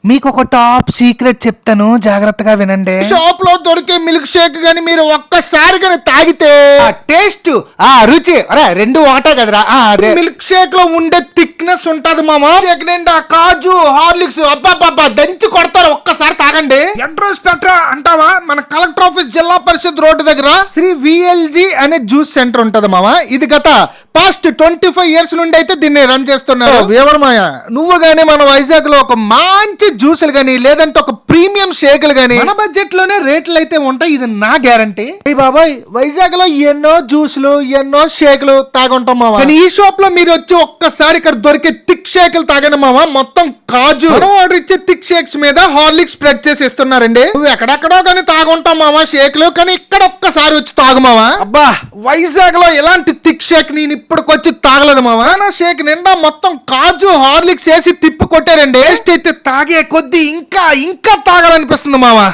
మీకు ఒక top secret చెప్తాను, జాగ్రత్తగా వినండి. షాప్ లో దొరికే మిల్క్ షేక్ గాని మీరు ఒక్కసారి గాని తాగితే టేస్ట్ రుచి అరే రెండు ఒకటే కదరా. అదే మిల్క్ షేక్ లో ఉండే థిక్నెస్ ఉంటది మామ. షేక్ నిండా కాజు హార్లిక్స్ అబ్బా దంచి కొడతారు, ఒక్కసారి తాగండి. అడ్రస్ పెట్టరా అంటావా? మన కలెక్టర్ ఆఫీస్ జిల్లా పరిషత్ రోడ్డు దగ్గర శ్రీ విఎల్జి అనే జ్యూస్ సెంటర్ ఉంటది మామ. ఇది గత పాస్ట్ 25 years నుండి అయితే దీన్ని రన్ చేస్తున్నారు. వివరమాయ నువ్వు గానీ మన వైజాగ్ లో ఒక మంచి జ్యూసులు గానీ లేదంటే ఒక ప్రీమియం షేకులు గానీ మన బడ్జెట్ లోనే రేట్లు అయితే ఉంటాయి, ఇది నా గ్యారంటీ. బాబాయ్ వైజాగ్ లో ఎన్నో జ్యూసులు ఎన్నో షేకులు తాగుంటాం మావా, కానీ ఈ షాప్ లో మీరు వచ్చి ఒక్కసారి ఇక్కడ దొరికే థిక్ షేకులు తాగండి మావా. మొత్తం కాజు ఆర్డర్ ఇచ్చే థిక్ షేక్స్ మీద హార్లిక్స్ స్ప్రెడ్ చేసి ఇస్తున్నారండి. నువ్వు ఎక్కడెక్కడో కానీ తాగుంటాం మావా షేకులు, కానీ ఇక్కడ ఒక్కసారి వచ్చి తాగు మావా. అబ్బా వైజాగ్ లో ఎలాంటి థిక్ షేక్ నేను ఇప్పటికొచ్చి తాగలేదు మావా. నా షేక్ నిండా మొత్తం కాజు హార్లిక్స్ వేసి తిప్పి కొట్టారండి. టేస్ట్ అయితే తాగే కొద్ది ఇంకా తాగాలనిపిస్తుంది మావా.